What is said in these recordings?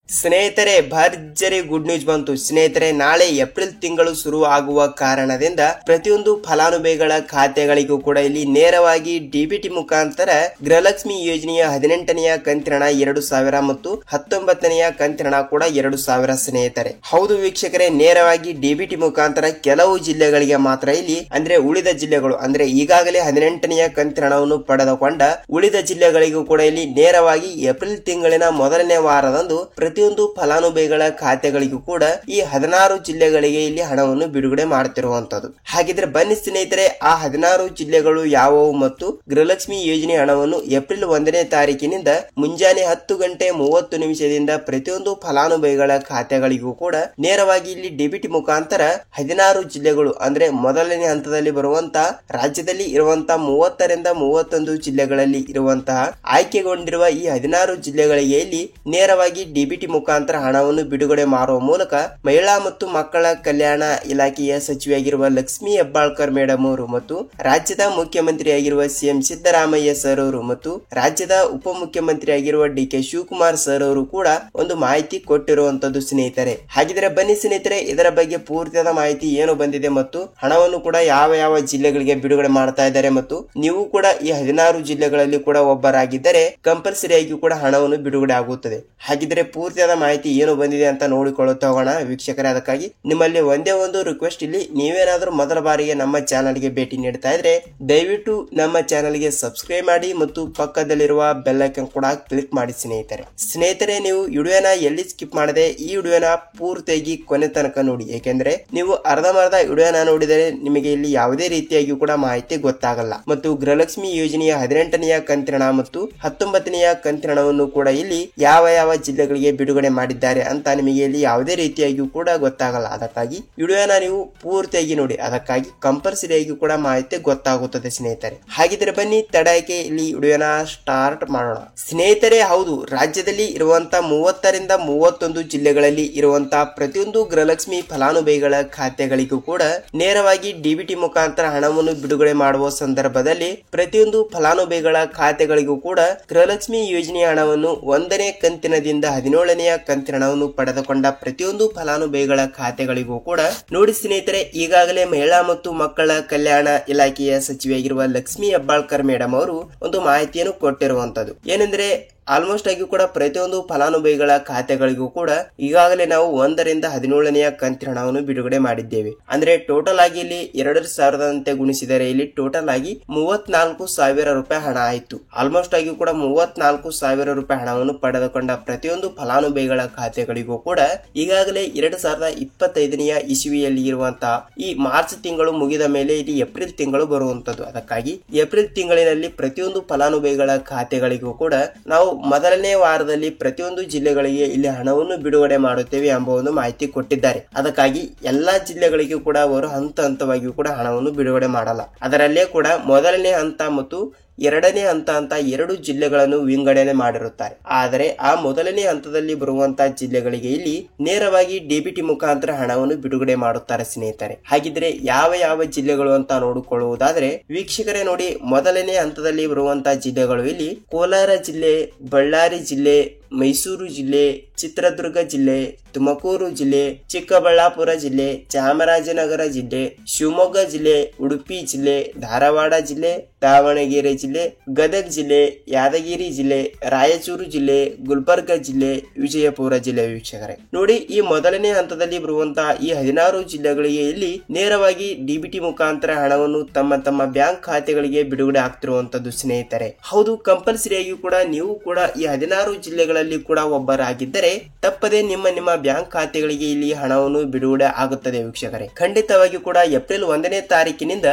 ಸ್ನೇಹಿತರೆ, ಭರ್ಜರಿ good news ಬಂತು. ಸ್ನೇಹಿತರೆ, ನಾಳೆ ಏಪ್ರಿಲ್ ತಿಂಗಳು ಶುರು ಆಗುವ ಕಾರಣದಿಂದ ಪ್ರತಿಯೊಂದು ಫಲಾನುಭವಿಗಳ ಖಾತೆಗಳಿಗೂ ಕೂಡ ಇಲ್ಲಿ ನೇರವಾಗಿ ಡಿಬಿಟಿ ಮುಖಾಂತರ ಗೃಹಲಕ್ಷ್ಮಿ ಯೋಜನೆಯ 18ನೆಯ ಕಂತಿನ 2,000 ಮತ್ತು 19ನೆಯ ಕಂತಿನ ಕೂಡ 2,000. ಸ್ನೇಹಿತರೆ, ಹೌದು ವೀಕ್ಷಕರೇ, ನೇರವಾಗಿ ಡಿಬಿಟಿ ಮುಖಾಂತರ ಕೆಲವು ಜಿಲ್ಲೆಗಳಿಗೆ ಮಾತ್ರ ಇಲ್ಲಿ ಅಂದ್ರೆ ಉಳಿದ ಜಿಲ್ಲೆಗಳು ಅಂದ್ರೆ ಈಗಾಗಲೇ 18ನೆಯ ಕಂತಿನವನ್ನು ಪಡೆದುಕೊಂಡ ಉಳಿದ ಜಿಲ್ಲೆಗಳಿಗೂ ಕೂಡ ಇಲ್ಲಿ ನೇರವಾಗಿ ಏಪ್ರಿಲ್ ತಿಂಗಳಿನ ಮೊದಲನೇ ವಾರದಂದು ಪ್ರತಿಯೊಂದು ಫಲಾನುಭವಿಗಳ ಖಾತೆಗಳಿಗೂ ಕೂಡ ಈ 16 ಜಿಲ್ಲೆಗಳಿಗೆ ಇಲ್ಲಿ ಹಣವನ್ನು ಬಿಡುಗಡೆ ಮಾಡುತ್ತಿರುವಂತದ್ದು. ಹಾಗಿದ್ರೆ ಬನ್ನಿ ಸ್ನೇಹಿತರೆ, ಆ 16 ಜಿಲ್ಲೆಗಳು ಯಾವುವು ಮತ್ತು ಗೃಹಲಕ್ಷ್ಮಿ ಯೋಜನೆ ಹಣವನ್ನು ಏಪ್ರಿಲ್ 1ನೇ ತಾರೀಕಿನಿಂದ ಮುಂಜಾನೆ 10:30 ಪ್ರತಿಯೊಂದು ಫಲಾನುಭವಿಗಳ ಖಾತೆಗಳಿಗೂ ಕೂಡ ನೇರವಾಗಿ ಇಲ್ಲಿ ಡಿಬಿಟಿ ಮುಖಾಂತರ 16 ಜಿಲ್ಲೆಗಳು ಅಂದ್ರೆ ಮೊದಲನೇ ಹಂತದಲ್ಲಿ ಬರುವಂತಹ ರಾಜ್ಯದಲ್ಲಿ ಇರುವಂತಹ 30ರಿಂದ 31 ಜಿಲ್ಲೆಗಳಲ್ಲಿ ಇರುವಂತಹ ಆಯ್ಕೆಗೊಂಡಿರುವ ಈ 16 ಜಿಲ್ಲೆಗಳಿಗೆ ಇಲ್ಲಿ ನೇರವಾಗಿ ಡಿಬಿಟಿ ಮುಖಾಂತರ ಹಣವನ್ನು ಬಿಡುಗಡೆ ಮಾಡುವ ಮೂಲಕ ಮಹಿಳಾ ಮತ್ತು ಮಕ್ಕಳ ಕಲ್ಯಾಣ ಇಲಾಖೆಯ ಸಚಿವೆಯಾಗಿರುವ ಲಕ್ಷ್ಮಿ ಹೆಬ್ಬಾಳ್ಕರ್ ಮೇಡಮ್ ಅವರು ಮತ್ತು ರಾಜ್ಯದ ಮುಖ್ಯಮಂತ್ರಿಯಾಗಿರುವ ಸಿಎಂ ಸಿದ್ದರಾಮಯ್ಯ ಸರ್ ಅವರು ಮತ್ತು ರಾಜ್ಯದ ಉಪಮುಖ್ಯಮಂತ್ರಿಯಾಗಿರುವ ಡಿ.ಕೆ. ಶಿವಕುಮಾರ್ ಸರ್ ಅವರು ಕೂಡ ಒಂದು ಮಾಹಿತಿ ಕೊಟ್ಟಿರುವಂತದ್ದು. ಸ್ನೇಹಿತರೆ, ಹಾಗಿದ್ರೆ ಬನ್ನಿ ಸ್ನೇಹಿತರೆ, ಇದರ ಬಗ್ಗೆ ಪೂರ್ತಿಯಾದ ಮಾಹಿತಿ ಏನು ಬಂದಿದೆ ಮತ್ತು ಹಣವನ್ನು ಕೂಡ ಯಾವ ಜಿಲ್ಲೆಗಳಿಗೆ ಬಿಡುಗಡೆ ಮಾಡ್ತಾ ಇದ್ದಾರೆ ಮತ್ತು ನೀವು ಕೂಡ ಈ 16 ಜಿಲ್ಲೆಗಳಲ್ಲಿ ಕೂಡ ಒಬ್ಬರಾಗಿದ್ದರೆ ಕಂಪಲ್ಸರಿಯಾಗಿ ಕೂಡ ಹಣವನ್ನು ಬಿಡುಗಡೆ ಆಗುತ್ತದೆ. ಹಾಗಿದ್ರೆ ಪೂರ್ತಿಯಾದ ಮಾಹಿತಿ ಏನು ಬಂದಿದೆ ಅಂತ ನೋಡಿಕೊಳ್ಳುತ್ತಾ ಹೋಗೋಣ ವೀಕ್ಷಕರೇ. ಅದಕ್ಕಾಗಿ ನಿಮ್ಮಲ್ಲಿ ಒಂದೇ ಒಂದು ರಿಕ್ವೆಸ್ಟ್, ಇಲ್ಲಿ ನೀವೇನಾದ್ರೂ ಮೊದಲ ಬಾರಿಗೆ ನಮ್ಮ ಚಾನಲ್ಗೆ ಭೇಟಿ ನೀಡ್ತಾ ಇದ್ರೆ ದಯವಿಟ್ಟು ನಮ್ಮ ಚಾನಲ್ಗೆ ಸಬ್ಸ್ಕ್ರೈಬ್ ಮಾಡಿ ಮತ್ತು ಪಕ್ಕದಲ್ಲಿರುವ ಬೆಲ್ ಐಕಾನ್ ಕೂಡ ಕ್ಲಿಕ್ ಮಾಡಿ. ಸ್ನೇಹಿತರೆ, ನೀವು ವಿಡಿಯೋನ ಎಲ್ಲಿ ಸ್ಕಿಪ್ ಮಾಡದೆ ಈ ವಿಡಿಯೋನ ಪೂರ್ತಿಯಾಗಿ ಕೊನೆ ತನಕ ನೋಡಿ. ಏಕೆಂದ್ರೆ ನೀವು ಅರ್ಧಂಬರ್ಧ ವಿಡಿಯೋನ ನೋಡಿದರೆ ನಿಮಗೆ ಇಲ್ಲಿ ಯಾವುದೇ ರೀತಿಯಾಗಿ ಕೂಡ ಮಾಹಿತಿ ಗೊತ್ತಾಗಲ್ಲ. ಮತ್ತು ಗೃಹಲಕ್ಷ್ಮಿ ಯೋಜನೆಯ 18ನೆಯ ಕಂತಿನ ಮತ್ತು 19ನೆಯ ಕಂತಿನವನ್ನು ಕೂಡ ಇಲ್ಲಿ ಯಾವ ಜಿಲ್ಲೆಗಳಿಗೆ ಬಿಡುಗಡೆ ಮಾಡಿದ್ದಾರೆ ಅಂತ ನಿಮಗೆ ಇಲ್ಲಿ ಯಾವುದೇ ರೀತಿಯಾಗಿಯೂ ಕೂಡ ಗೊತ್ತಾಗಲ್ಲ. ಅದಕ್ಕಾಗಿ ವಿಡಿಯೋನ ನೀವು ಪೂರ್ತಿಯಾಗಿ ನೋಡಿ, ಅದಕ್ಕಾಗಿ ಕಂಪಲ್ಸರಿಯಾಗಿ ಕೂಡ ಮಾಹಿತಿ ಗೊತ್ತಾಗುತ್ತದೆ. ಸ್ನೇಹಿತರೆ, ಹಾಗಿದ್ರೆ ಬನ್ನಿ ತಡಕ್ಕೆ ಇಲ್ಲಿ ವಿಡಿಯೋನ ಸ್ಟಾರ್ಟ್ ಮಾಡೋಣ. ಸ್ನೇಹಿತರೆ, ಹೌದು, ರಾಜ್ಯದಲ್ಲಿ ಇರುವಂತಹ 30ರಿಂದ 31 ಜಿಲ್ಲೆಗಳಲ್ಲಿ ಇರುವಂತಹ ಪ್ರತಿಯೊಂದು ಗೃಹಲಕ್ಷ್ಮಿ ಫಲಾನುಭವಿಗಳ ಖಾತೆಗಳಿಗೂ ಕೂಡ ನೇರವಾಗಿ ಡಿಬಿಟಿ ಮುಖಾಂತರ ಹಣವನ್ನು ಬಿಡುಗಡೆ ಮಾಡುವ ಸಂದರ್ಭದಲ್ಲಿ ಪ್ರತಿಯೊಂದು ಫಲಾನುಭವಿಗಳ ಖಾತೆಗಳಿಗೂ ಕೂಡ ಗೃಹಲಕ್ಷ್ಮಿ ಯೋಜನೆಯ ಹಣವನ್ನು 1ನೇ ಕಂತಿನದಿಂದ 17ನೆಯ ಕಂತಿನವನ್ನು ಪಡೆದುಕೊಂಡ ಪ್ರತಿಯೊಂದು ಫಲಾನುಭವಿಗಳ ಖಾತೆಗಳಿಗೂ ಕೂಡ ನೋಡಿ ಸ್ನೇಹಿತರೆ, ಈಗಾಗಲೇ ಮಹಿಳಾ ಮತ್ತು ಮಕ್ಕಳ ಕಲ್ಯಾಣ ಇಲಾಖೆಯ ಸಚಿವೆಯಾಗಿರುವ ಲಕ್ಷ್ಮಿ ಹೆಬ್ಬಾಳ್ಕರ್ ಮೇಡಮ್ ಅವರು ಒಂದು ಮಾಹಿತಿಯನ್ನು ಕೊಟ್ಟಿರುವಂತದ್ದು. ಏನೆಂದ್ರೆ ಆಲ್ಮೋಸ್ಟ್ ಆಗಿ ಕೂಡ ಪ್ರತಿಯೊಂದು ಫಲಾನುಭವಿಗಳ ಖಾತೆಗಳಿಗೂ ಕೂಡ ಈಗಾಗಲೇ ನಾವು 1ರಿಂದ 17ನೆಯ ಕಂತಿನ ಹಣವನ್ನು ಬಿಡುಗಡೆ ಮಾಡಿದ್ದೇವೆ. ಅಂದ್ರೆ ಟೋಟಲ್ ಆಗಿ ಇಲ್ಲಿ 2,000 ಗುಣಿಸಿದರೆ ಇಲ್ಲಿ ಟೋಟಲ್ ಆಗಿ 34,000 ರೂಪಾಯಿ ಹಣ ಆಯಿತು. ಆಲ್ಮೋಸ್ಟ್ ಆಗಿ ಕೂಡ 34,000 ರೂಪಾಯಿ ಹಣವನ್ನು ಪಡೆದುಕೊಂಡ ಪ್ರತಿಯೊಂದು ಫಲಾನುಭವಿಗಳ ಖಾತೆಗಳಿಗೂ ಕೂಡ ಈಗಾಗಲೇ 2025ನೆಯ ಇಸವಿಯಲ್ಲಿ ಇರುವಂತಹ ಈ ಮಾರ್ಚ್ ತಿಂಗಳು ಮುಗಿದ ಮೇಲೆ ಇಲ್ಲಿ ಏಪ್ರಿಲ್ ತಿಂಗಳು ಬರುವಂತದ್ದು. ಅದಕ್ಕಾಗಿ ಏಪ್ರಿಲ್ ತಿಂಗಳಿನಲ್ಲಿ ಪ್ರತಿಯೊಂದು ಫಲಾನುಭವಿಗಳ ಖಾತೆಗಳಿಗೂ ಕೂಡ ನಾವು ಮೊದಲನೇ ವಾರದಲ್ಲಿ ಪ್ರತಿಯೊಂದು ಜಿಲ್ಲೆಗಳಿಗೆ ಇಲ್ಲಿ ಹಣವನ್ನು ಬಿಡುಗಡೆ ಮಾಡುತ್ತೇವೆ ಎಂಬ ಒಂದು ಮಾಹಿತಿ ಕೊಟ್ಟಿದ್ದಾರೆ. ಅದಕ್ಕಾಗಿ ಎಲ್ಲಾ ಜಿಲ್ಲೆಗಳಿಗೂ ಕೂಡ ಅವರು ಹಂತವಾಗಿಯೂ ಕೂಡ ಹಣವನ್ನು ಬಿಡುಗಡೆ ಮಾಡಲ್ಲ. ಅದರಲ್ಲೇ ಕೂಡ ಮೊದಲನೇ ಹಂತ ಮತ್ತು 2ನೇ ಹಂತ ಅಂತ 2 ಜಿಲ್ಲೆಗಳನ್ನು ವಿಂಗಡಣೆ ಮಾಡಿರುತ್ತಾರೆ. ಆದರೆ ಆ ಮೊದಲನೇ ಹಂತದಲ್ಲಿ ಬರುವಂತಹ ಜಿಲ್ಲೆಗಳಿಗೆ ಇಲ್ಲಿ ನೇರವಾಗಿ ಡಿಬಿಟಿ ಮುಖಾಂತರ ಹಣವನ್ನು ಬಿಡುಗಡೆ ಮಾಡುತ್ತಾರೆ. ಸ್ನೇಹಿತರೆ, ಹಾಗಿದ್ರೆ ಯಾವ ಜಿಲ್ಲೆಗಳು ಅಂತ ನೋಡಿಕೊಳ್ಳುವುದಾದ್ರೆ ವೀಕ್ಷಕರೇ ನೋಡಿ, ಮೊದಲನೇ ಹಂತದಲ್ಲಿ ಬರುವಂತಹ ಜಿಲ್ಲೆಗಳು ಇಲ್ಲಿ ಕೋಲಾರ ಜಿಲ್ಲೆ, ಬಳ್ಳಾರಿ ಜಿಲ್ಲೆ, ಮೈಸೂರು ಜಿಲ್ಲೆ, ಚಿತ್ರದುರ್ಗ ಜಿಲ್ಲೆ, ತುಮಕೂರು ಜಿಲ್ಲೆ, ಚಿಕ್ಕಬಳ್ಳಾಪುರ ಜಿಲ್ಲೆ, ಚಾಮರಾಜನಗರ ಜಿಲ್ಲೆ, ಶಿವಮೊಗ್ಗ ಜಿಲ್ಲೆ, ಉಡುಪಿ ಜಿಲ್ಲೆ, ಧಾರವಾಡ ಜಿಲ್ಲೆ, ದಾವಣಗೆರೆ ಜಿಲ್ಲೆ, ಗದಗ ಜಿಲ್ಲೆ, ಯಾದಗಿರಿ ಜಿಲ್ಲೆ, ರಾಯಚೂರು ಜಿಲ್ಲೆ, ಗುಲ್ಬರ್ಗ ಜಿಲ್ಲೆ, ವಿಜಯಪುರ ಜಿಲ್ಲೆ. ವೀಕ್ಷಕರೇ ನೋಡಿ, ಈ ಮೊದಲನೇ ಹಂತದಲ್ಲಿ ಬರುವಂತಹ ಈ 16 ಜಿಲ್ಲೆಗಳಿಗೆ ಇಲ್ಲಿ ನೇರವಾಗಿ ಡಿಬಿಟಿ ಮುಖಾಂತರ ಹಣವನ್ನು ತಮ್ಮ ಬ್ಯಾಂಕ್ ಖಾತೆಗಳಿಗೆ ಬಿಡುಗಡೆ ಆಗ್ತಿರುವಂತದ್ದು. ಸ್ನೇಹಿತರೆ, ಹೌದು, ಕಂಪಲ್ಸರಿಯಾಗಿ ಕೂಡ ನೀವು ಕೂಡ ಈ 16 ಜಿಲ್ಲೆಗಳಲ್ಲಿ ಕೂಡ ಒಬ್ಬರಾಗಿದ್ದರೆ ತಪ್ಪದೆ ನಿಮ್ಮ ಬ್ಯಾಂಕ್ ಖಾತೆಗಳಿಗೆ ಇಲ್ಲಿ ಹಣವನ್ನು ಬಿಡುಗಡೆ ಆಗುತ್ತದೆ. ವೀಕ್ಷಕರೇ, ಖಂಡಿತವಾಗಿ ಕೂಡ ಏಪ್ರಿಲ್ 1ನೇ ತಾರೀಕಿನಿಂದ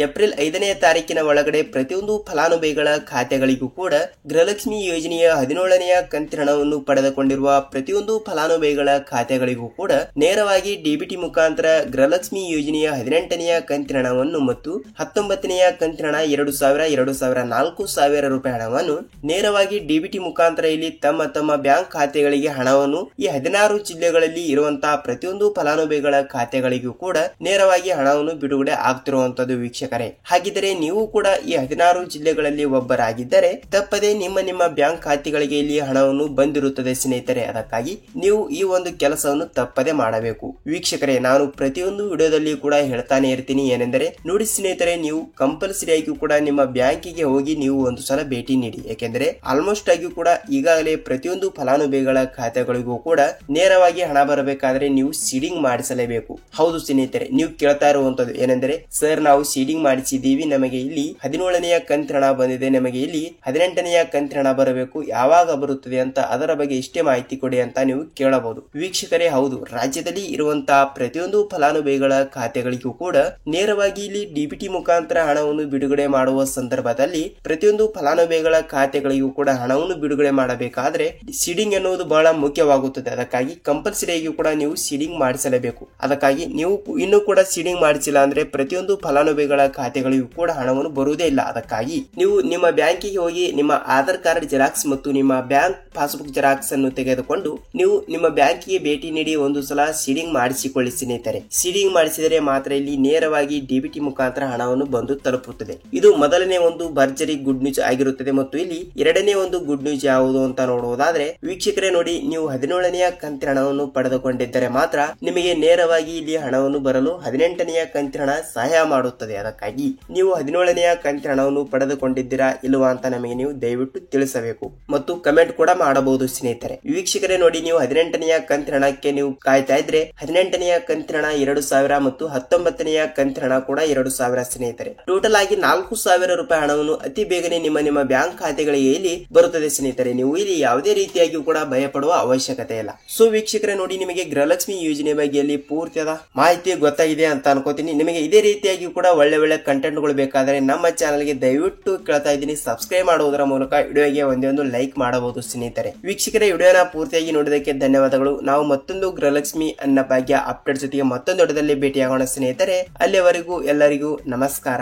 ಏಪ್ರಿಲ್ 5ನೇ ತಾರೀಕಿನ ಒಳಗಡೆ ಪ್ರತಿಯೊಂದು ಫಲಾನುಭವಿಗಳ ಖಾತೆಗಳಿಗೂ ಕೂಡ ಗೃಹಲಕ್ಷ್ಮಿ ಯೋಜನೆಯ 17ನೆಯ ಕಂತಿನ ಹಣವನ್ನು ಪಡೆದುಕೊಂಡಿರುವ ಪ್ರತಿಯೊಂದು ಫಲಾನುಭವಿಗಳ ಖಾತೆಗಳಿಗೂ ಕೂಡ ನೇರವಾಗಿ ಡಿಬಿಟಿ ಮುಖಾಂತರ ಗೃಹಲಕ್ಷ್ಮಿ ಯೋಜನೆಯ 18ನೆಯ ಕಂತಿನ ಹಣವನ್ನು ಮತ್ತು 19ನೆಯ ಕಂತಿನ ಹಣ 2,000 4,000 ರೂಪಾಯಿ ಹಣವನ್ನು ನೇರವಾಗಿ ಡಿಬಿಟಿ ಮುಖಾಂತರ ಇಲ್ಲಿ ತಮ್ಮ ಬ್ಯಾಂಕ್ ಖಾತೆಗಳಿಗೆ ಹಣವನ್ನು ಈ 16 ಜಿಲ್ಲೆಗಳಲ್ಲಿ ಇರುವಂತಹ ಪ್ರತಿಯೊಂದು ಫಲಾನುಭವಿಗಳ ಖಾತೆಗಳಿಗೂ ಕೂಡ ನೇರವಾಗಿ ಹಣವನ್ನು ಬಿಡುಗಡೆ ಆಗ್ತಿರುವಂತದ್ದು. ವೀಕ್ಷಕರೇ. ಹಾಗಿದ್ದರೆ ನೀವು ಕೂಡ ಈ 16 ಜಿಲ್ಲೆಗಳಲ್ಲಿ ಒಬ್ಬರಾಗಿದ್ದರೆ ತಪ್ಪದೆ ನಿಮ್ಮ ಬ್ಯಾಂಕ್ ಖಾತೆಗಳಿಗೆ ಇಲ್ಲಿ ಹಣವನ್ನು ಬಂದಿರುತ್ತದೆ ಸ್ನೇಹಿತರೆ. ಅದಕ್ಕಾಗಿ ನೀವು ಈ ಒಂದು ಕೆಲಸವನ್ನು ತಪ್ಪದೆ ಮಾಡಬೇಕು ವೀಕ್ಷಕರೇ. ನಾನು ಪ್ರತಿಯೊಂದು ವಿಡಿಯೋದಲ್ಲಿ ಕೂಡ ಹೇಳ್ತಾನೆ ಇರ್ತೀನಿ ಏನೆಂದರೆ ನೋಡಿ ಸ್ನೇಹಿತರೆ, ನೀವು ಕಂಪಲ್ಸರಿ ಆಗಿ ಕೂಡ ನಿಮ್ಮ ಬ್ಯಾಂಕಿಗೆ ಹೋಗಿ ನೀವು ಒಂದು ಸಲ ಭೇಟಿ ನೀಡಿ. ಯಾಕೆಂದ್ರೆ ಆಲ್ಮೋಸ್ಟ್ ಆಗಿ ಕೂಡ ಈಗಾಗಲೇ ಪ್ರತಿಯೊಂದು ಫಲಾನುಭವಿಗಳ ಖಾತೆಗಳಿಗೂ ಕೂಡ ನೇರವಾಗಿ ಹಣ ಬರಬೇಕಾದ್ರೆ ನೀವು ಸೀಡಿಂಗ್ ಮಾಡಿಸಲೇಬೇಕು. ಹೌದು ಸ್ನೇಹಿತರೆ, ನೀವು ಕೇಳ್ತಾ ಇರುವಂತದ್ದು ಏನೆಂದರೆ ಸರ್ ನಾವು ಸೀಡಿಂಗ್ ಮಾಡಿಸಿದ್ದೀವಿ, ನಮಗೆ ಇಲ್ಲಿ 17ನೆಯ ಕಂತಿನ ಹಣ ಬಂದಿದೆ, ನಮಗೆ ಇಲ್ಲಿ 18ನೆಯ ಕಂತಿನ ಹಣ ಬರಬೇಕು, ಯಾವಾಗ ಬರುತ್ತದೆ ಅಂತ ಅದರ ಬಗ್ಗೆ ಇಷ್ಟೇ ಮಾಹಿತಿ ಕೊಡಿ ಅಂತ ನೀವು ಕೇಳಬಹುದು ವೀಕ್ಷಕರೇ. ಹೌದು, ರಾಜ್ಯದಲ್ಲಿ ಇರುವಂತಹ ಪ್ರತಿಯೊಂದು ಫಲಾನುಭವಿಗಳ ಖಾತೆಗಳಿಗೂ ಕೂಡ ನೇರವಾಗಿ ಇಲ್ಲಿ ಡಿಬಿಟಿ ಮುಖಾಂತರ ಹಣವನ್ನು ಬಿಡುಗಡೆ ಮಾಡುವ ಸಂದರ್ಭದಲ್ಲಿ ಪ್ರತಿಯೊಂದು ಫಲಾನುಭವಿಗಳ ಖಾತೆಗಳಿಗೂ ಕೂಡ ಹಣವನ್ನು ಬಿಡುಗಡೆ ಮಾಡಬೇಕಾದ್ರೆ ಸೀಡಿಂಗ್ ಎನ್ನುವುದು ಬಹಳ ಮುಖ್ಯವಾಗುತ್ತದೆ. ಅದಕ್ಕಾಗಿ ಕಂಪಲ್ಸರಿ ಆಗಿ ಕೂಡ ನೀವು ಸೀಡಿಂಗ್ ಮಾಡಿಸಲೇಬೇಕು. ಅದಕ್ಕಾಗಿ ನೀವು ಇನ್ನೂ ಕೂಡ ಸೀಡಿಂಗ್ ಮಾಡಿಸಿಲ್ಲ ಅಂದ್ರೆ ಪ್ರತಿಯೊಂದು ಫಲಾನುಭವಿಗಳ ಖಾತೆಗಳಿಗೂ ಕೂಡ ಹಣವನ್ನು ಬರುವುದೇ ಇಲ್ಲ. ಅದಕ್ಕಾಗಿ ನೀವು ನಿಮ್ಮ ಬ್ಯಾಂಕಿಗೆ ಹೋಗಿ ನಿಮ್ಮ ಆಧಾರ್ ಕಾರ್ಡ್ ಜೆರಾಕ್ಸ್ ಮತ್ತು ನಿಮ್ಮ ಬ್ಯಾಂಕ್ ಪಾಸ್ಬುಕ್ ಜೆರಾಕ್ಸ್ ಅನ್ನು ತೆಗೆದುಕೊಂಡು ನೀವು ನಿಮ್ಮ ಬ್ಯಾಂಕಿಗೆ ಭೇಟಿ ನೀಡಿ ಒಂದು ಸಲ ಸೀಡಿಂಗ್ ಮಾಡಿಸಿಕೊಳ್ಳಿ ಸ್ನೇಹಿತರೆ. ಸೀಡಿಂಗ್ ಮಾಡಿಸಿದರೆ ಮಾತ್ರ ಇಲ್ಲಿ ನೇರವಾಗಿ ಡಿಬಿಟಿ ಮುಖಾಂತರ ಹಣವನ್ನು ಬಂದು ತಲುಪುತ್ತದೆ. ಇದು ಮೊದಲನೇ ಒಂದು ಭರ್ಜರಿ ಗುಡ್ ನ್ಯೂಸ್ ಆಗಿರುತ್ತದೆ. ಮತ್ತು ಇಲ್ಲಿ ಎರಡನೇ ಒಂದು ಗುಡ್ ನ್ಯೂಸ್ ಯಾವುದು ಅಂತ ನೋಡುವುದಾದ್ರೆ ವೀಕ್ಷಕರೇ ನೋಡಿ, ನೀವು 17ನೆಯ ಕಂತಿನ ಹಣವನ್ನು ಪಡೆದುಕೊಂಡಿದ್ದರೆ ಮಾತ್ರ ನಿಮಗೆ ನೇರವಾಗಿ ಇಲ್ಲಿ ಹಣವನ್ನು ಬರಲು 18ನೆಯ ಕಂತಿನ ಹಣ ಸಹಾಯ ಮಾಡುತ್ತದೆ. ಅದಕ್ಕಾಗಿ ನೀವು 17ನೆಯ ಕಂತಿನ ಹಣವನ್ನು ಪಡೆದುಕೊಂಡಿದ್ದೀರಾ ಇಲ್ವಾ ಅಂತ ನಮಗೆ ನೀವು ದಯವಿಟ್ಟು ತಿಳಿಸಬೇಕು ಮತ್ತು ಕಮೆಂಟ್ ಕೂಡ ಮಾಡಬಹುದು ಸ್ನೇಹಿತರೆ. ವೀಕ್ಷಕರೇ ನೋಡಿ, ನೀವು 18ನೆಯ ಕಂತಿನ ಹಣಕ್ಕೆ ನೀವು ಕಾಯ್ತಾ ಇದ್ರೆ 18ನೆಯ ಕಂತಿನ ಹಣ 2000 ಮತ್ತು 19ನೆಯ ಕಂತಿನ ಹಣ ಕೂಡ 2000 ಸ್ನೇಹಿತರೆ. ಟೋಟಲ್ ಆಗಿ 4000 ರೂಪಾಯಿ ಹಣವನ್ನು ಅತಿ ಬೇಗನೆ ನಿಮ್ಮ ಬ್ಯಾಂಕ್ ಖಾತೆಗಳಿಗೆ ಇಲ್ಲಿ ಬರುತ್ತದೆ ಸ್ನೇಹಿತರೆ. ನೀವು ಇಲ್ಲಿ ಯಾವುದೇ ರೀತಿಯಾಗಿ ಕೂಡ ಭಯಪಡುವ ಅವಶ್ಯಕತೆ ಇಲ್ಲ. ಸೊ ವೀಕ್ಷಕರೇ ನೋಡಿ, ನಿಮಗೆ ಗೃಹಲಕ್ಷ್ಮಿ ಯೋಜನೆ ಬಗ್ಗೆ ಪೂರ್ತಿಯಾದ ಮಾಹಿತಿ ಗೊತ್ತಾಗಿದೆ ಅಂತ ಅನ್ಕೋತೀನಿ. ನಿಮಗೆ ಇದೇ ರೀತಿಯಾಗಿ ಕೂಡ ಒಳ್ಳೆ ಕಂಟೆಂಟ್ ಗಳು ಬೇಕಾದರೆ ನಮ್ಮ ಚಾನಲ್ಗೆ ದಯವಿಟ್ಟು ಕೇಳ್ತಾ ಇದ್ದೀನಿ ಸಬ್ಸ್ಕ್ರೈಬ್ ಮಾಡುವುದರ ಮೂಲಕ ವಿಡಿಯೋಗೆ ಒಂದೇ ಲೈಕ್ ಮಾಡಬಹುದು ಸ್ನೇಹಿತರೆ. ವೀಕ್ಷಕರೇ ವಿಡಿಯೋನ ಪೂರ್ತಿಯಾಗಿ ನೋಡಿದಕ್ಕೆ ಧನ್ಯವಾದಗಳು. ನಾವು ಮತ್ತೊಂದು ಗೃಹಲಕ್ಷ್ಮಿ ಅನ್ನ ಭಾಗ್ಯ ಅಪ್ಡೇಟ್ ಜೊತೆಗೆ ಮತ್ತೊಂದು ವಿಡಿಯೋದಲ್ಲಿ ಭೇಟಿಯಾಗೋಣ ಸ್ನೇಹಿತರೆ. ಅಲ್ಲಿವರೆಗೂ ಎಲ್ಲರಿಗೂ ನಮಸ್ಕಾರ.